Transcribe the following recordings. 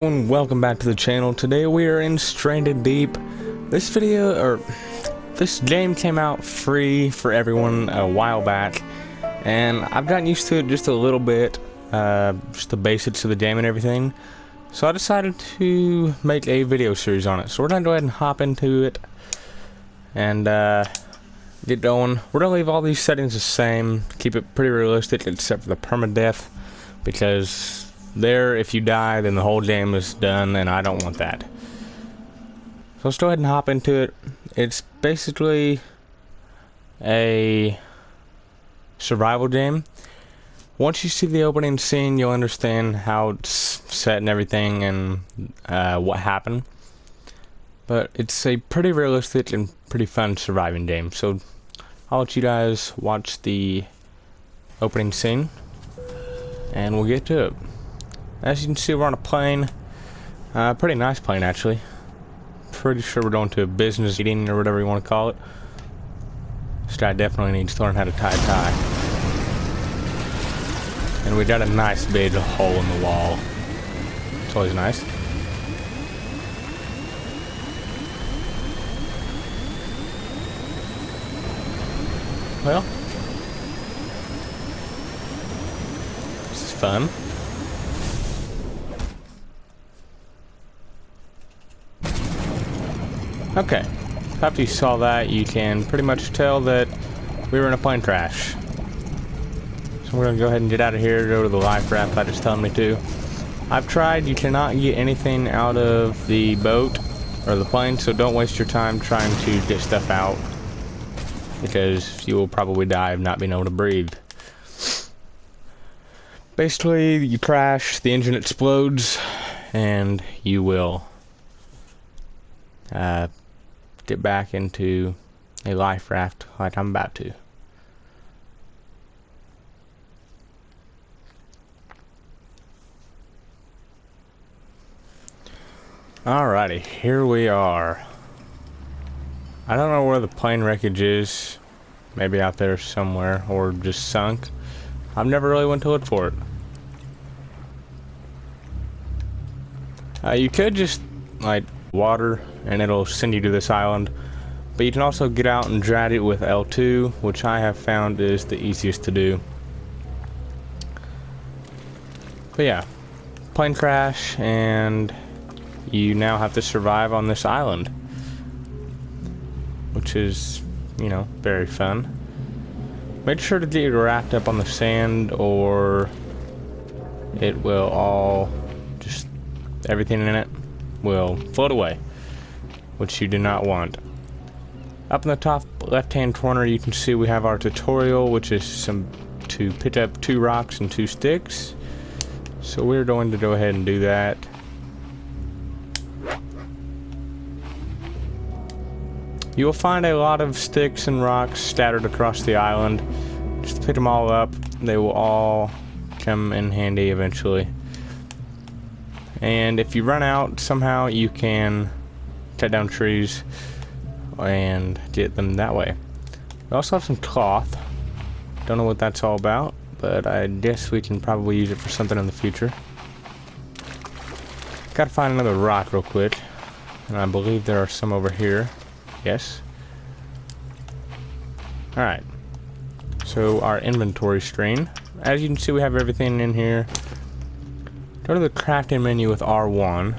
And welcome back to the channel. Today we are in Stranded Deep. This game came out free for everyone a while back, and I've gotten used to it just a little bit, just the basics of the game and everything. So I decided to make a video series on it. So we're gonna go ahead and hop into it and get going. We're gonna leave all these settings the same, keep it pretty realistic except for the permadeath, because if you die, then the whole game is done, and I don't want that. So let's go ahead and hop into it. It's basically a survival game. Once you see the opening scene, you'll understand how it's set and everything, and what happened. But it's a pretty realistic and pretty fun surviving game. So I'll let you guys watch the opening scene, and we'll get to it. As you can see, we're on a plane. Pretty nice plane, actually. Pretty sure we're going to a business meeting or whatever you want to call it. This guy definitely needs to learn how to tie a tie. And we got a nice big hole in the wall. It's always nice. Well, this is fun. Okay, after you saw that, you can pretty much tell that we were in a plane crash. So we're gonna go ahead and get out of here, go to the life raft that is telling me to. I've tried, you cannot get anything out of the boat or the plane, so don't waste your time trying to get stuff out, because you will probably die of not being able to breathe. Basically, you crash, the engine explodes, and you will get back into a life raft like I'm about to. Alrighty, here we are. I don't know where the plane wreckage is. Maybe out there somewhere, or just sunk. I've never really went to look for it. You could just like water and it'll send you to this island, but you can also get out and drag it with L2, which I have found is the easiest to do. But yeah, plane crash, and you now have to survive on this island, which is, you know, very fun. Make sure to get wrapped up on the sand, or it will all just, everything in it will float away, which you do not want. Up in the top left hand corner, you can see we have our tutorial, which is to pick up 2 rocks and 2 sticks. So we're going to go ahead and do that. You will find a lot of sticks and rocks scattered across the island. Just pick them all up, they will all come in handy eventually. And if you run out somehow, you can cut down trees and get them that way. We also have some cloth. Don't know what that's all about, but I guess we can probably use it for something in the future. Gotta find another rock real quick, and I believe there are some over here. Yes. Alright. So our inventory screen. As you can see, we have everything in here. Go to the crafting menu with R1,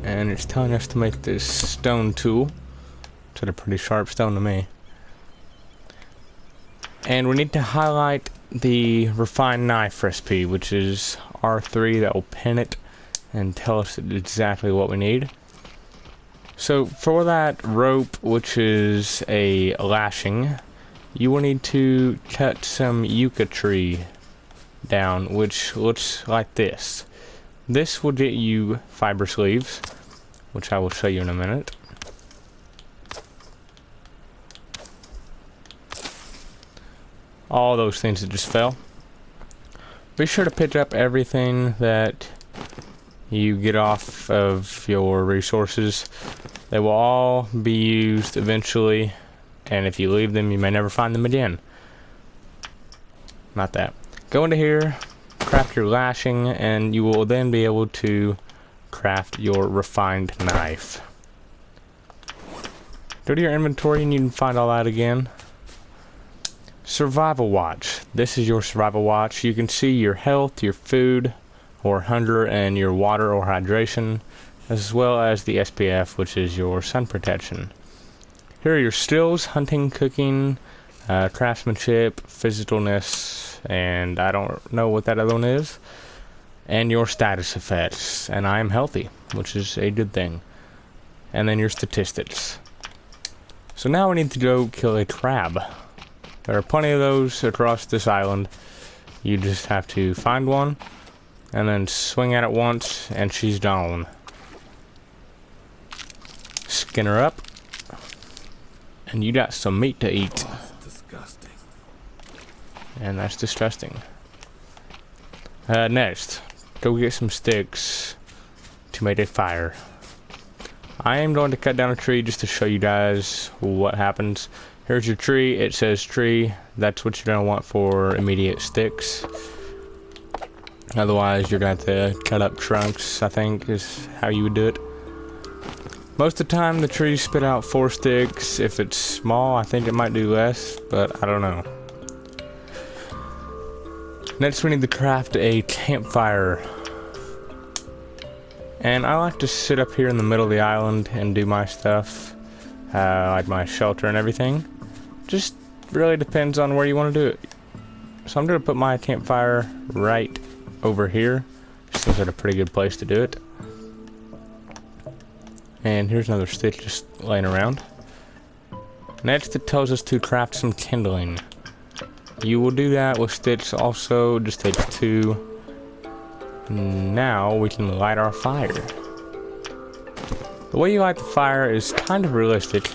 and it's telling us to make this stone tool. It's a pretty sharp stone to me. And we need to highlight the refined knife recipe, which is R3. That will pin it and tell us exactly what we need. So for that rope, which is a lashing, you will need to cut some yucca tree down, which looks like this. This will get you fiber sleeves, which I will show you in a minute. All those things that just fell. Be sure to pick up everything that you get off of your resources. They will all be used eventually, and if you leave them, you may never find them again. Not that. Go into here, craft your lashing, and you will then be able to craft your refined knife. Go to your inventory and you can find all that again. Survival watch. This is your survival watch. You can see your health, your food or hunger, and your water or hydration, as well as the SPF, which is your sun protection. Here are your skills: hunting, cooking, craftsmanship, physicalness, and I don't know what that other one is, and your status effects. And I am healthy, which is a good thing. And then your statistics. So now we need to go kill a crab. There are plenty of those across this island. You just have to find one and then swing at it once and she's gone. Skin her up and you got some meat to eat. Disgusting. And that's disgusting. Next, go get some sticks to make a fire. I am going to cut down a tree just to show you guys what happens. Here's your tree. It says tree. That's what you're going to want for immediate sticks. Otherwise, you're going to have to cut up trunks, I think, is how you would do it. Most of the time, the trees spit out 4 sticks. If it's small, I think it might do less, but I don't know. Next, we need to craft a campfire. And I like to sit up here in the middle of the island and do my stuff, like my shelter and everything. Just really depends on where you want to do it. So I'm going to put my campfire right over here. Seems like a pretty good place to do it. And here's another stick just laying around. Next, it tells us to craft some kindling. You will do that with sticks also, just takes 2. Now we can light our fire. The way you light the fire is kind of realistic.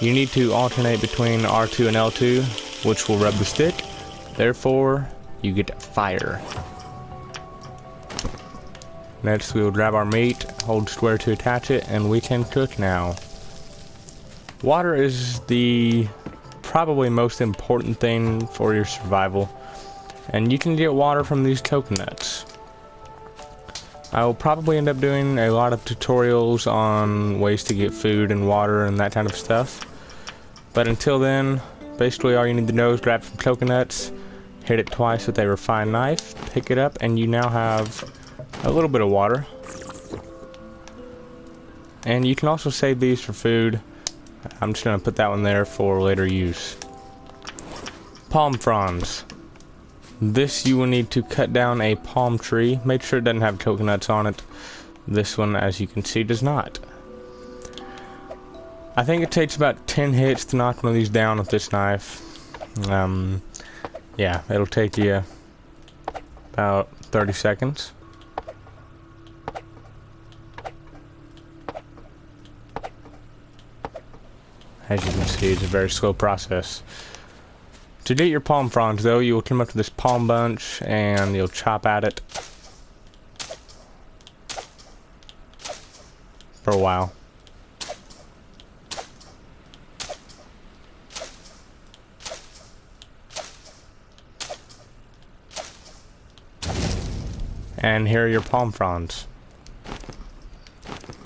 You need to alternate between R2 and L2, which will rub the stick. Therefore, you get fire. Next, we will grab our meat, hold square to attach it, and we can cook now. Water is the probably most important thing for your survival, and you can get water from these coconuts. I will probably end up doing a lot of tutorials on ways to get food and water and that kind of stuff. But until then, basically all you need to know is grab some coconuts, hit it twice with a refined knife, pick it up, and you now have a little bit of water. And you can also save these for food. I'm just going to put that one there for later use. Palm fronds. This, you will need to cut down a palm tree. Make sure it doesn't have coconuts on it. This one, as you can see, does not. I think it takes about 10 hits to knock one of these down with this knife. Yeah, it'll take you about 30 seconds. As you can see, it's a very slow process. To get your palm fronds, though, you will come up to this palm bunch and you'll chop at it for a while. And here are your palm fronds.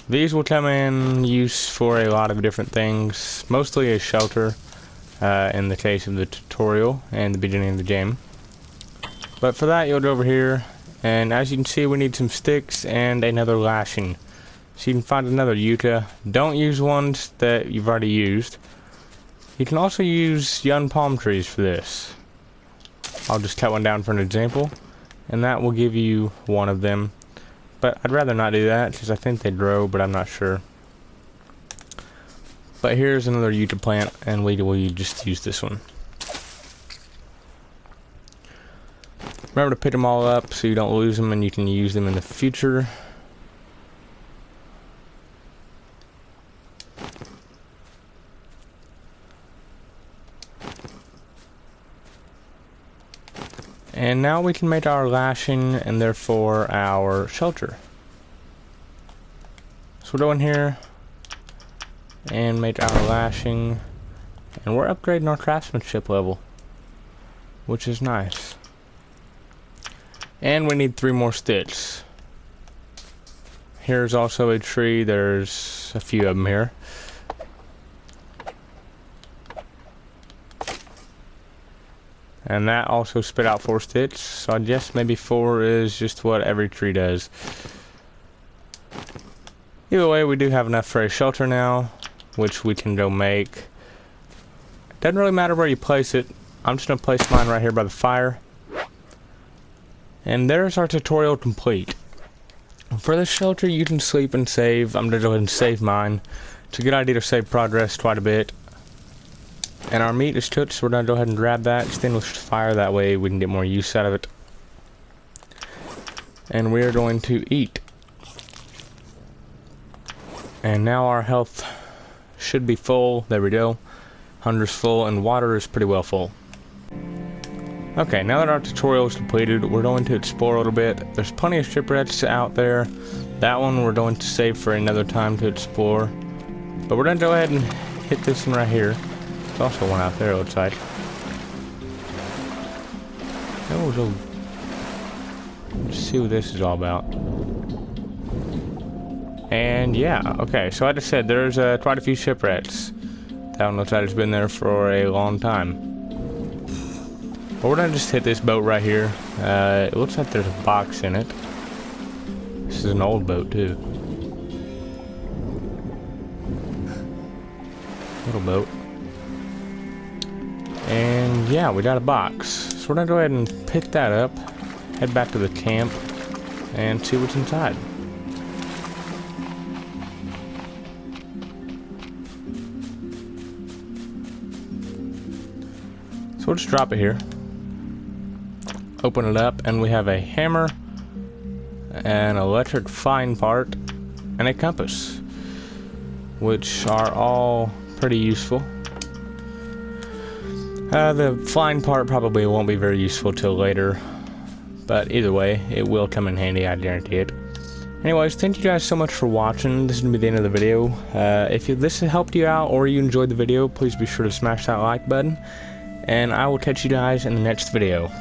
These will come in use for a lot of different things, mostly a shelter. In the case of the tutorial and the beginning of the game. But for that, you'll go over here, and as you can see, we need some sticks and another lashing. So you can find another yucca. Don't use ones that you've already used. You can also use young palm trees for this. I'll just cut one down for an example, and that will give you one of them. But I'd rather not do that, because I think they grow, but I'm not sure. But here's another yucca plant, and we will just use this one. Remember to pick them all up so you don't lose them and you can use them in the future. And now we can make our lashing and therefore our shelter. So we'll go in here and make our lashing, and we're upgrading our craftsmanship level, which is nice. And we need 3 more sticks. Here's also a tree. There's a few of them here. And that also spit out 4 sticks, so I guess maybe 4 is just what every tree does. Either way, we do have enough for a shelter now, which we can go make. Doesn't really matter where you place it. I'm just going to place mine right here by the fire. And there's our tutorial complete. For this shelter, you can sleep and save. I'm going to go ahead and save mine. It's a good idea to save progress quite a bit. And our meat is cooked, so we're going to go ahead and grab that. Extinguish the fire, that way we can get more use out of it. And we're going to eat. And now our health should be full. There we go. Hunger's full, and water is pretty well full. Okay, now that our tutorial is completed, we're going to explore a little bit. There's plenty of shipwrecks out there. That one we're going to save for another time to explore. But we're going to go ahead and hit this one right here. There's also one out there, it looks like. Let's see what this is all about. And yeah, okay, so like I said, there's quite a few shipwrecks. That one looks like it's been there for a long time. But we're gonna just hit this boat right here. It looks like there's a box in it. This is an old boat too. Little boat. And yeah, we got a box. So we're gonna go ahead and pick that up, head back to the camp, and see what's inside. So we'll just drop it here. Open it up, and we have a hammer, an electric flying part, and a compass, which are all pretty useful. The flying part probably won't be very useful till later, but either way, it will come in handy, I guarantee it. Anyways, thank you guys so much for watching. This is going to be the end of the video. If this helped you out or you enjoyed the video, please be sure to smash that like button, and I will catch you guys in the next video.